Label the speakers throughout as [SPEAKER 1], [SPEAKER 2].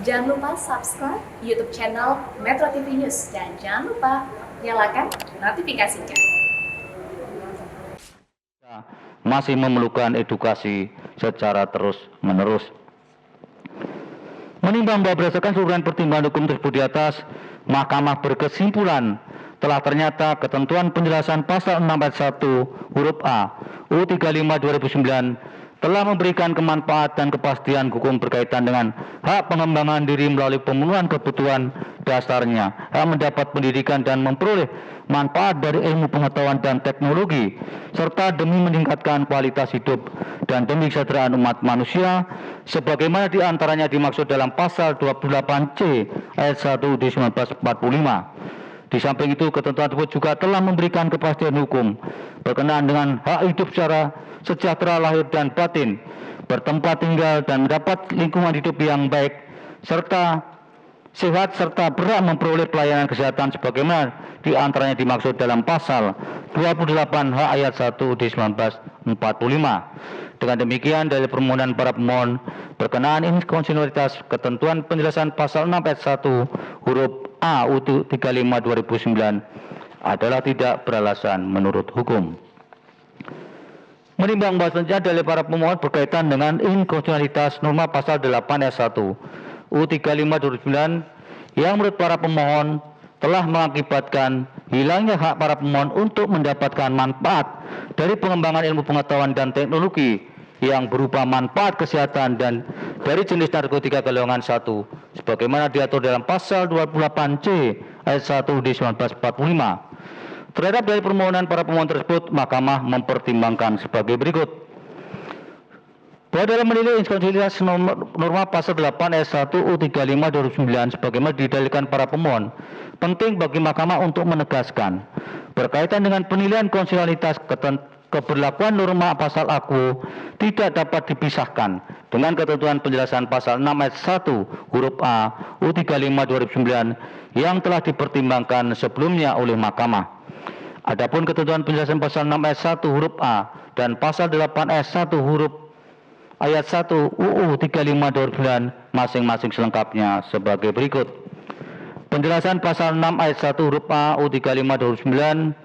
[SPEAKER 1] Jangan lupa subscribe YouTube channel Metro TV News dan jangan lupa nyalakan notifikasinya.
[SPEAKER 2] Masih memerlukan edukasi secara terus-menerus. Menimbang bahwa berdasarkan seluruhan pertimbangan hukum tersebut di atas, Mahkamah berkesimpulan telah ternyata ketentuan penjelasan pasal 6 ayat 1 huruf A UU 35/2009 telah memberikan kemanfaat dan kepastian hukum berkaitan dengan hak pengembangan diri melalui pemenuhan kebutuhan dasarnya, hak mendapat pendidikan dan memperoleh manfaat dari ilmu pengetahuan dan teknologi, serta demi meningkatkan kualitas hidup dan demi kesejahteraan umat manusia, sebagaimana diantaranya dimaksud dalam pasal 28C ayat 1 UUD 1945. Di samping itu, ketentuan tersebut juga telah memberikan kepastian hukum berkenaan dengan hak hidup secara sejahtera lahir dan batin, bertempat tinggal dan mendapat lingkungan hidup yang baik, serta sehat serta berhak memperoleh pelayanan kesehatan sebagaimana diantaranya dimaksud dalam pasal 28H ayat 1 UUD 1945. Dengan demikian, dari permohonan para pemohon berkenaan inkonstitusionalitas ketentuan penjelasan pasal 6 ayat 1 huruf A UU 35/2009 adalah tidak beralasan menurut hukum. Menimbang bahwasannya dalil para pemohon berkaitan dengan inkonstitusionalitas norma pasal 8 ayat 1 UU 35/2009 yang menurut para pemohon telah mengakibatkan hilangnya hak para pemohon untuk mendapatkan manfaat dari pengembangan ilmu pengetahuan dan teknologi yang berupa manfaat kesehatan dan dari jenis narkotika golongan 1 sebagaimana diatur dalam pasal 28C ayat 1 UUD 1945. Terhadap dari permohonan para pemohon tersebut, Mahkamah mempertimbangkan sebagai berikut. Bahwa dalam menilai inkonstitusionalitas norma pasal 8 ayat 1 UU 35/2009 sebagaimana didalilkan para pemohon, penting bagi Mahkamah untuk menegaskan berkaitan dengan penilaian konstitusionalitas keberlakuan norma pasal aku tidak dapat dipisahkan dengan ketentuan penjelasan pasal 6 ayat 1 huruf A UU 35/2009 yang telah dipertimbangkan sebelumnya oleh Mahkamah. Adapun ketentuan penjelasan pasal 6 ayat 1 huruf A dan pasal 8 ayat 1 huruf ayat 1 UU 35/2009 masing-masing selengkapnya sebagai berikut. Penjelasan pasal 6 ayat 1 huruf A UU 35/2009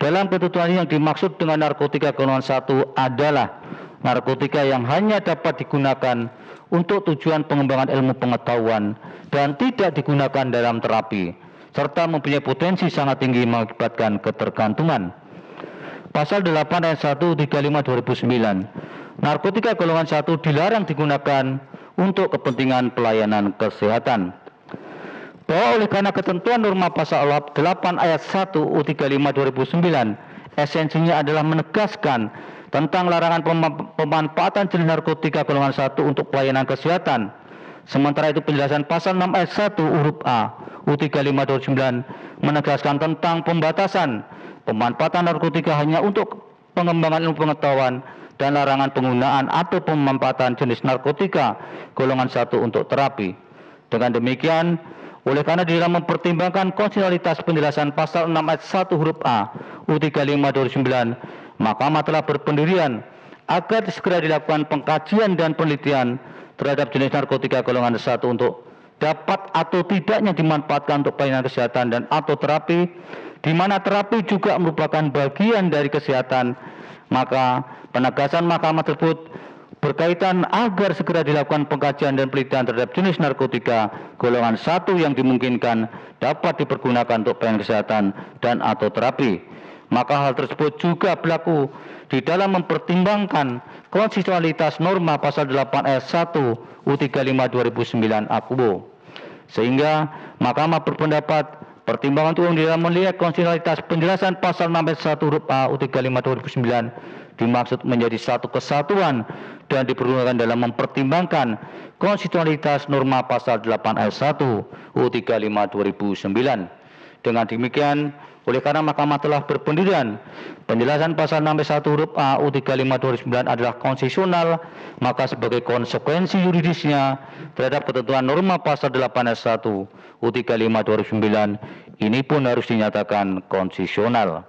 [SPEAKER 2] dalam ketentuan yang dimaksud dengan narkotika golongan 1 adalah narkotika yang hanya dapat digunakan untuk tujuan pengembangan ilmu pengetahuan dan tidak digunakan dalam terapi, serta mempunyai potensi sangat tinggi mengakibatkan ketergantungan. Pasal 8 ayat 1 35/2009, narkotika golongan 1 dilarang digunakan untuk kepentingan pelayanan kesehatan. Bahwa oleh karena ketentuan norma pasal 8 ayat 1 UU 35/2009 esensinya adalah menegaskan tentang larangan pemanfaatan jenis narkotika golongan 1 untuk pelayanan kesehatan. Sementara itu penjelasan pasal 6 ayat 1 huruf A UU 35/2009 menegaskan tentang pembatasan pemanfaatan narkotika hanya untuk pengembangan ilmu pengetahuan dan larangan penggunaan atau pemanfaatan jenis narkotika golongan 1 untuk terapi. Dengan demikian, oleh karena di dalam mempertimbangkan konstitusionalitas penjelasan pasal 6 ayat 1 huruf A UU 35/2009, Mahkamah telah berpendirian agar segera dilakukan pengkajian dan penelitian terhadap jenis narkotika golongan 1 untuk dapat atau tidaknya dimanfaatkan untuk pelayanan kesehatan dan atau terapi, di mana terapi juga merupakan bagian dari kesehatan. Maka penegasan Mahkamah tersebut berkaitan agar segera dilakukan pengkajian dan penelitian terhadap jenis narkotika golongan 1 yang dimungkinkan dapat dipergunakan untuk pelayanan kesehatan dan atau terapi. Maka hal tersebut juga berlaku di dalam mempertimbangkan konstitusionalitas norma pasal 8 ayat 1 UU 35/2009 AKUBO. Sehingga Mahkamah berpendapat pertimbangan untuk di dalam melihat konstitusionalitas penjelasan pasal 6 ayat 1 huruf A UU 35/2009 dimaksud menjadi satu kesatuan dan dipergunakan dalam mempertimbangkan konstitusionalitas norma pasal 8 ayat 1 UU 35/2009. Dengan demikian, oleh karena Mahkamah telah berpendirian penjelasan pasal 6 ayat 1 huruf A UU 35/2009 adalah konstitusional, maka sebagai konsekuensi yuridisnya terhadap ketentuan norma pasal 8 ayat 1 UU 35/2009 ini pun harus dinyatakan konstitusional.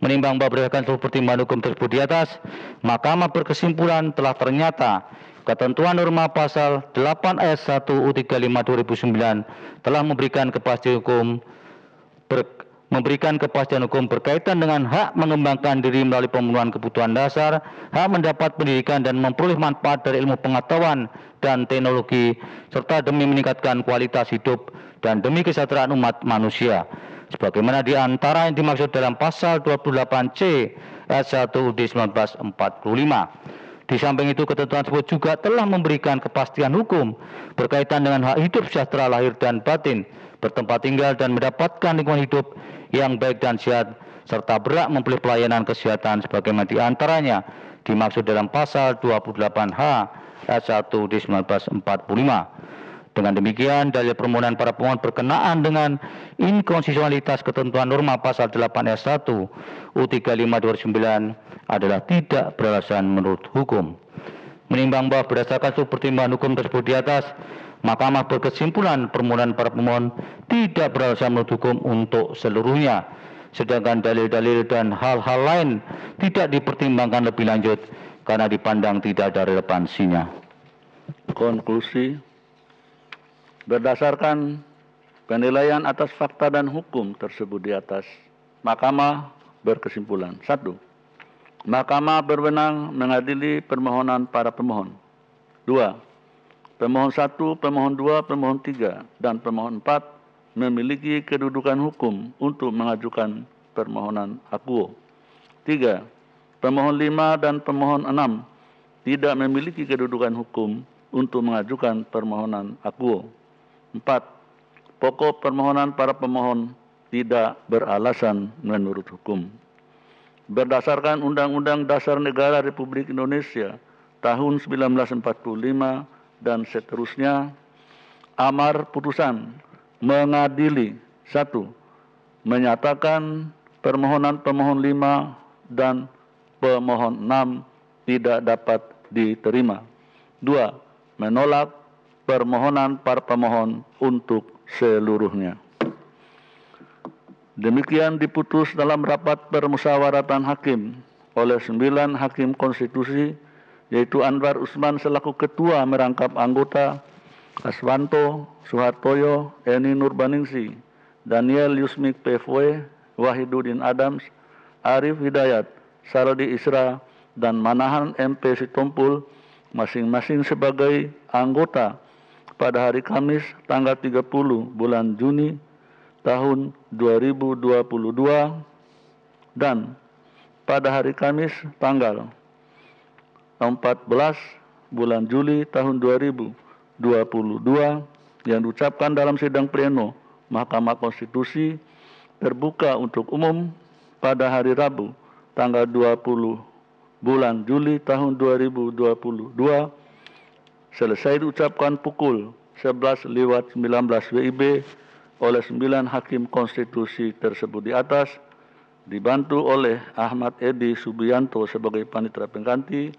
[SPEAKER 2] Menimbang bahwa berdasarkan seluruh pertimbangan hukum tersebut di atas, Mahkamah berkesimpulan telah ternyata Ketentuan norma pasal 8 ayat 1 U35 2009 telah memberikan kepastian hukum berkaitan dengan hak mengembangkan diri melalui pemenuhan kebutuhan dasar, hak mendapat pendidikan dan memperoleh manfaat dari ilmu pengetahuan dan teknologi, serta demi meningkatkan kualitas hidup dan demi kesejahteraan umat manusia. Sebagaimana di antara yang dimaksud dalam pasal 28C ayat 1 UUD 1945. Di samping itu, ketentuan tersebut juga telah memberikan kepastian hukum berkaitan dengan hak hidup sejahtera lahir dan batin, bertempat tinggal dan mendapatkan lingkungan hidup yang baik dan sehat, serta berhak memperoleh pelayanan kesehatan sebagaimana di antaranya dimaksud dalam pasal 28H ayat 1 UUD 1945. Dengan demikian, dalil permohonan para pemohon berkenaan dengan inkonstitusionalitas ketentuan norma pasal 8 ayat 1 U35 2009 adalah tidak beralasan menurut hukum. Menimbang bahwa berdasarkan seluruh pertimbangan hukum tersebut di atas, Mahkamah berkesimpulan permohonan para pemohon tidak beralasan menurut hukum untuk seluruhnya, sedangkan dalil-dalil dan hal-hal lain tidak dipertimbangkan lebih lanjut karena dipandang tidak ada relevansinya.
[SPEAKER 3] Konklusi, berdasarkan penilaian atas fakta dan hukum tersebut di atas, Mahkamah berkesimpulan: 1. Mahkamah berwenang mengadili permohonan para pemohon. 2. Pemohon 1, pemohon 2, pemohon 3, dan pemohon 4 memiliki kedudukan hukum untuk mengajukan permohonan akuo. 3. Pemohon 5 dan pemohon 6 tidak memiliki kedudukan hukum untuk mengajukan permohonan akuo. 4. Pokok permohonan para pemohon tidak beralasan menurut hukum. Berdasarkan Undang-Undang Dasar Negara Republik Indonesia tahun 1945 dan seterusnya, amar putusan mengadili: 1. Menyatakan permohonan pemohon 5 dan pemohon 6 tidak dapat diterima. 2. Menolak permohonan para pemohon untuk seluruhnya. Demikian diputus dalam rapat permusyawaratan hakim oleh 9 hakim konstitusi, yaitu Anwar Usman selaku ketua merangkap anggota, Aswanto, Suhartoyo, Eni Nurbaningsi, Daniel Yusmik PFW, Wahidudin Adams, Arif Hidayat, Sarodi Isra, dan Manahan MP Sitompul, masing-masing sebagai anggota pada hari Kamis tanggal 30 bulan Juni tahun 2022 dan pada hari Kamis tanggal 14 bulan Juli tahun 2022 yang diucapkan dalam sidang pleno Mahkamah Konstitusi terbuka untuk umum pada hari Rabu tanggal 20 bulan Juli tahun 2022 selesai diucapkan pukul 11:19 WIB oleh 9 hakim konstitusi tersebut di atas, dibantu oleh Ahmad Edi Subianto sebagai panitera pengganti,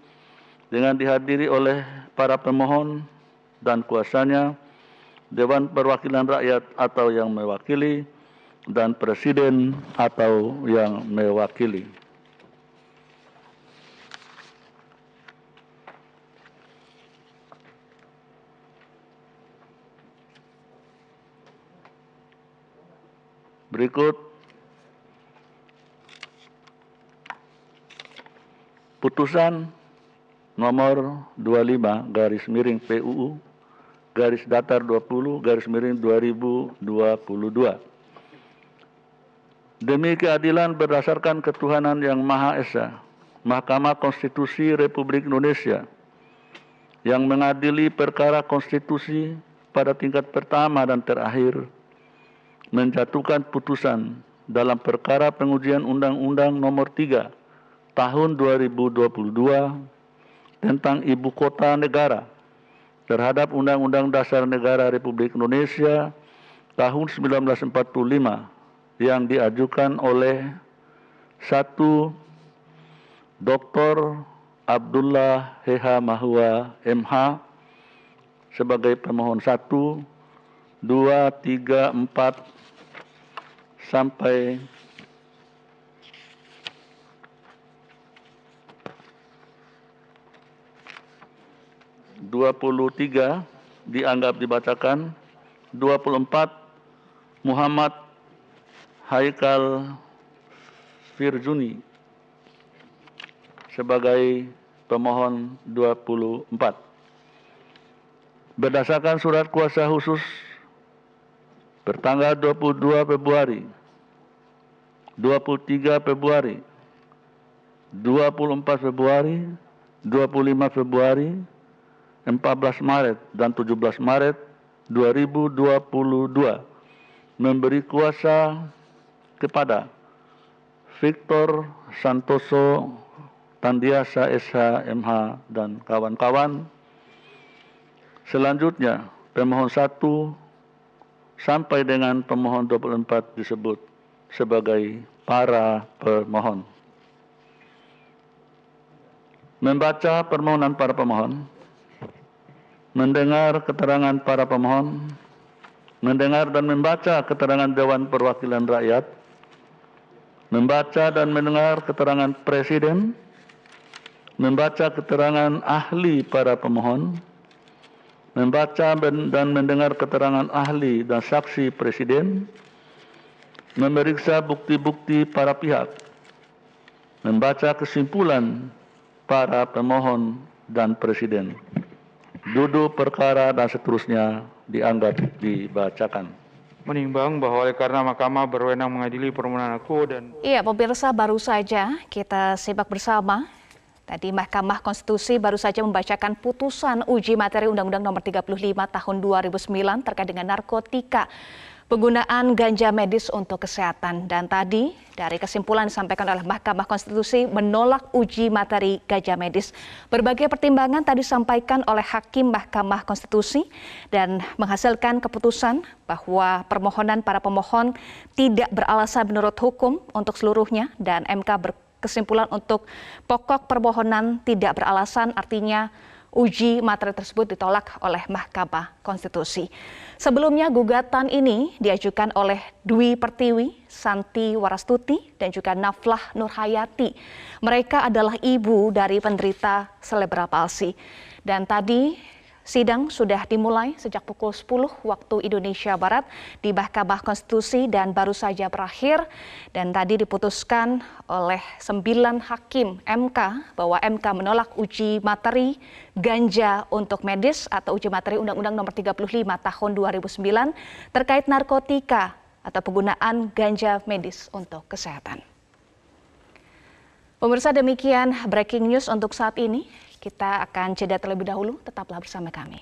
[SPEAKER 3] dengan dihadiri oleh para pemohon dan kuasanya, Dewan Perwakilan Rakyat atau yang mewakili, dan Presiden atau yang mewakili. Berikut putusan nomor 25/PUU /2022. Demi keadilan berdasarkan ketuhanan yang Maha Esa, Mahkamah Konstitusi Republik Indonesia yang mengadili perkara konstitusi pada tingkat pertama dan terakhir menjatuhkan putusan dalam perkara pengujian Undang-Undang Nomor 3 Tahun 2022 tentang Ibu Kota Negara terhadap Undang-Undang Dasar Negara Republik Indonesia tahun 1945 yang diajukan oleh 1. Dr. Abdullah H. Mahua MH sebagai pemohon 1, 2, 3, 4 sampai 5 23 dianggap dibacakan. 24 Muhammad Haikal Firjuni sebagai pemohon 24. Berdasarkan surat kuasa khusus bertanggal 22 Februari, 23 Februari, 24 Februari, 25 Februari, 14 Maret, dan 17 Maret 2022 memberi kuasa kepada Victor Santoso Tandiasa SH MH dan kawan-kawan. Selanjutnya pemohon 1 sampai dengan pemohon 24 disebut sebagai para pemohon. Membaca permohonan para pemohon, mendengar keterangan para pemohon, mendengar dan membaca keterangan Dewan Perwakilan Rakyat, membaca dan mendengar keterangan Presiden, membaca keterangan ahli para pemohon, membaca dan mendengar keterangan ahli dan saksi Presiden, memeriksa bukti-bukti para pihak, membaca kesimpulan para pemohon dan Presiden, duduk perkara dan seterusnya dianggap dibacakan.
[SPEAKER 4] Menimbang bahwa oleh karena Mahkamah berwenang mengadili permohonan aku dan...
[SPEAKER 1] Iya, pemirsa, baru saja kita simak bersama. Tadi Mahkamah Konstitusi baru saja membacakan putusan uji materi Undang-Undang Nomor 35 Tahun 2009 terkait dengan narkotika, penggunaan ganja medis untuk kesehatan. Dan tadi dari kesimpulan disampaikan oleh Mahkamah Konstitusi menolak uji materi ganja medis. Berbagai pertimbangan tadi disampaikan oleh Hakim Mahkamah Konstitusi dan menghasilkan keputusan bahwa permohonan para pemohon tidak beralasan menurut hukum untuk seluruhnya dan MK berkesimpulan untuk pokok permohonan tidak beralasan, artinya uji materi tersebut ditolak oleh Mahkamah Konstitusi. Sebelumnya gugatan ini diajukan oleh Dwi Pertiwi, Santi Warastuti, dan juga Naflah Nurhayati. Mereka adalah ibu dari penderita cerebral palsy. Dan tadi sidang sudah dimulai sejak pukul 10 waktu Indonesia Barat di Mahkamah Konstitusi dan baru saja berakhir. Dan tadi diputuskan oleh 9 hakim MK bahwa MK menolak uji materi ganja untuk medis atau uji materi Undang-Undang Nomor 35 Tahun 2009 terkait narkotika atau penggunaan ganja medis untuk kesehatan. Pemirsa, demikian breaking news untuk saat ini. Kita akan jeda terlebih dahulu, tetaplah bersama kami.